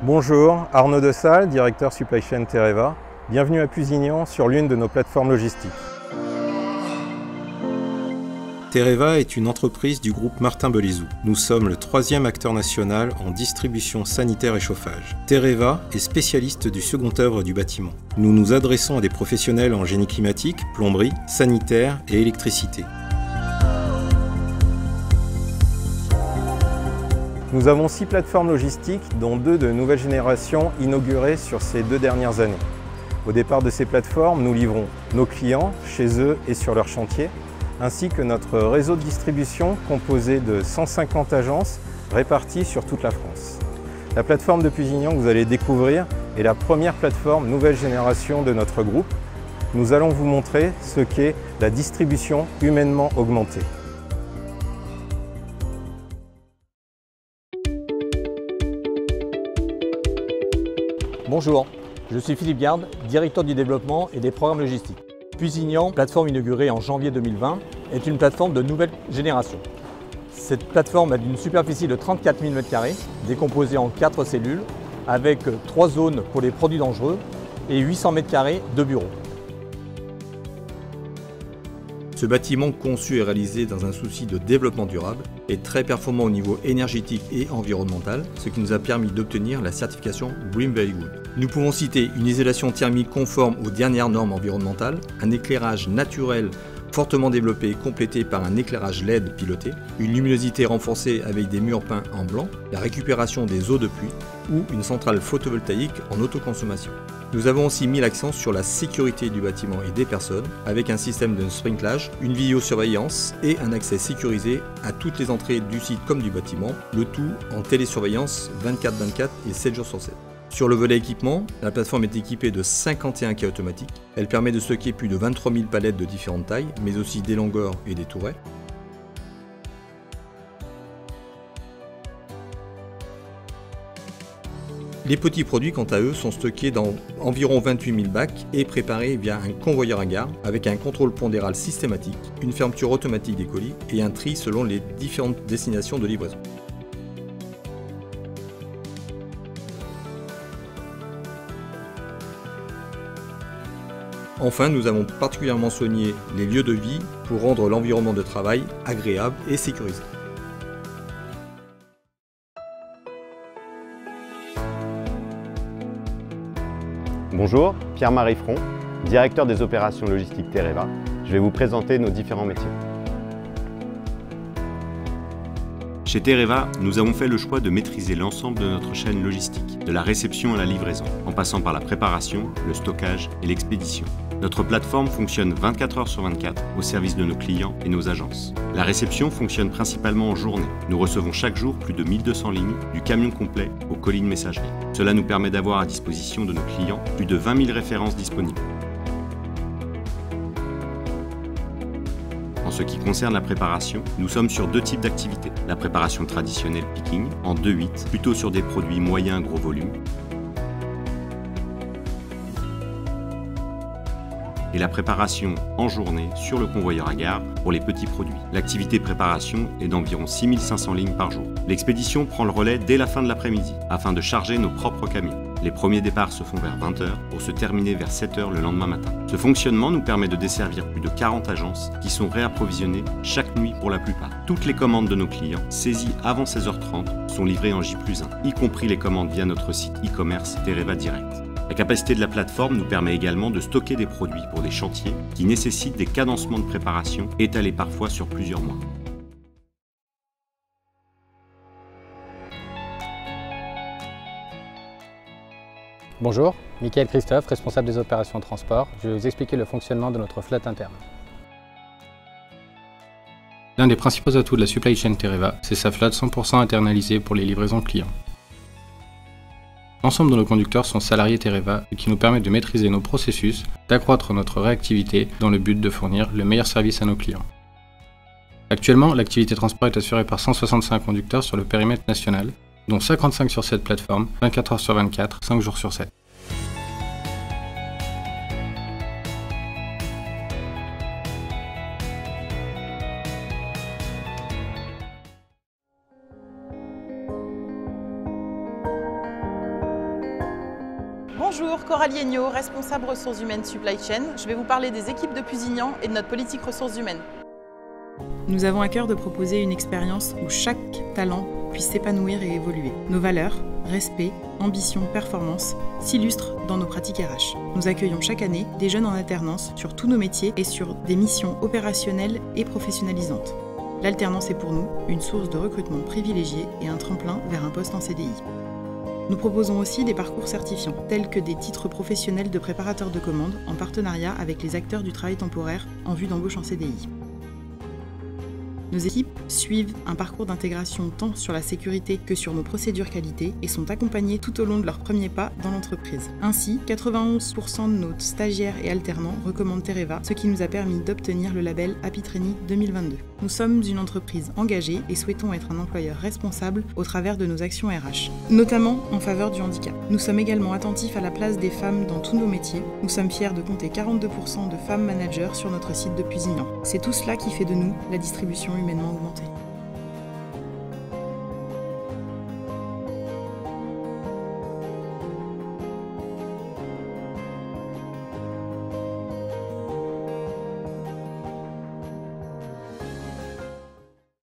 Bonjour, Arnaud Dessal, directeur Supply Chain Tereva. Bienvenue à Pusignan sur l'une de nos plateformes logistiques. Tereva est une entreprise du groupe Martin Belizou. Nous sommes le 3e acteur national en distribution sanitaire et chauffage. Tereva est spécialiste du second œuvre du bâtiment. Nous nous adressons à des professionnels en génie climatique, plomberie, sanitaire et électricité. Nous avons 6 plateformes logistiques, dont 2 de nouvelle génération inaugurées sur ces 2 dernières années. Au départ de ces plateformes, nous livrons nos clients chez eux et sur leur chantier, ainsi que notre réseau de distribution composé de 150 agences réparties sur toute la France. La plateforme de Pusignan que vous allez découvrir est la première plateforme nouvelle génération de notre groupe. Nous allons vous montrer ce qu'est la distribution humainement augmentée. Bonjour, je suis Philippe Garde, directeur du développement et des programmes logistiques. Pusignan, plateforme inaugurée en janvier 2020, est une plateforme de nouvelle génération. Cette plateforme a une superficie de 34 000 m², décomposée en 4 cellules, avec 3 zones pour les produits dangereux et 800 m² de bureaux. Ce bâtiment conçu et réalisé dans un souci de développement durable est très performant au niveau énergétique et environnemental, ce qui nous a permis d'obtenir la certification Green Very Good. Nous pouvons citer une isolation thermique conforme aux dernières normes environnementales, un éclairage naturel fortement développé et complété par un éclairage LED piloté, une luminosité renforcée avec des murs peints en blanc, la récupération des eaux de pluie ou une centrale photovoltaïque en autoconsommation. Nous avons aussi mis l'accent sur la sécurité du bâtiment et des personnes avec un système de sprinklage, une vidéosurveillance et un accès sécurisé à toutes les entrées du site comme du bâtiment, le tout en télésurveillance 24/24 et 7 jours sur 7. Sur le volet équipement, la plateforme est équipée de 51 quais automatiques. Elle permet de stocker plus de 23 000 palettes de différentes tailles, mais aussi des longueurs et des tourets. Les petits produits, quant à eux, sont stockés dans environ 28 000 bacs et préparés via un convoyeur à gare avec un contrôle pondéral systématique, une fermeture automatique des colis et un tri selon les différentes destinations de livraison. Enfin, nous avons particulièrement soigné les lieux de vie pour rendre l'environnement de travail agréable et sécurisé. Bonjour, Pierre-Marie Front, directeur des opérations logistiques Tereva. Je vais vous présenter nos différents métiers. Chez Tereva, nous avons fait le choix de maîtriser l'ensemble de notre chaîne logistique, de la réception à la livraison, en passant par la préparation, le stockage et l'expédition. Notre plateforme fonctionne 24 heures sur 24 au service de nos clients et nos agences. La réception fonctionne principalement en journée. Nous recevons chaque jour plus de 1200 lignes, du camion complet au colis de messagerie. Cela nous permet d'avoir à disposition de nos clients plus de 20 000 références disponibles. En ce qui concerne la préparation, nous sommes sur 2 types d'activités. La préparation traditionnelle picking en 2/8, plutôt sur des produits moyens gros volume, et la préparation en journée sur le convoyeur à gare pour les petits produits. L'activité préparation est d'environ 6500 lignes par jour. L'expédition prend le relais dès la fin de l'après-midi afin de charger nos propres camions. Les premiers départs se font vers 20 h pour se terminer vers 7 h le lendemain matin. Ce fonctionnement nous permet de desservir plus de 40 agences qui sont réapprovisionnées chaque nuit pour la plupart. Toutes les commandes de nos clients, saisies avant 16 h 30, sont livrées en J+1, y compris les commandes via notre site e-commerce Tereva Direct. La capacité de la plateforme nous permet également de stocker des produits pour des chantiers qui nécessitent des cadencements de préparation étalés parfois sur plusieurs mois. Bonjour, Michael Christophe, responsable des opérations transport. Je vais vous expliquer le fonctionnement de notre flotte interne. L'un des principaux atouts de la supply chain Tereva, c'est sa flotte 100% internalisée pour les livraisons clients. L'ensemble de nos conducteurs sont salariés Tereva, ce qui nous permet de maîtriser nos processus, d'accroître notre réactivité dans le but de fournir le meilleur service à nos clients. Actuellement, l'activité transport est assurée par 165 conducteurs sur le périmètre national, dont 55 sur cette plateforme, 24 heures sur 24, 5 jours sur 7. Bonjour, Coralie Aignot, responsable ressources humaines Supply Chain. Je vais vous parler des équipes de Pusignan et de notre politique ressources humaines. Nous avons à cœur de proposer une expérience où chaque talent puisse s'épanouir et évoluer. Nos valeurs, respect, ambition, performance, s'illustrent dans nos pratiques RH. Nous accueillons chaque année des jeunes en alternance sur tous nos métiers et sur des missions opérationnelles et professionnalisantes. L'alternance est pour nous une source de recrutement privilégiée et un tremplin vers un poste en CDI. Nous proposons aussi des parcours certifiants, tels que des titres professionnels de préparateur de commandes en partenariat avec les acteurs du travail temporaire en vue d'embauche en CDI. Nos équipes suivent un parcours d'intégration tant sur la sécurité que sur nos procédures qualité et sont accompagnées tout au long de leurs premiers pas dans l'entreprise. Ainsi, 91% de nos stagiaires et alternants recommandent Tereva, ce qui nous a permis d'obtenir le label Happy Trainee 2022. Nous sommes une entreprise engagée et souhaitons être un employeur responsable au travers de nos actions RH, notamment en faveur du handicap. Nous sommes également attentifs à la place des femmes dans tous nos métiers. Nous sommes fiers de compter 42% de femmes managers sur notre site de Pusignan. C'est tout cela qui fait de nous la distribution humainement augmentée.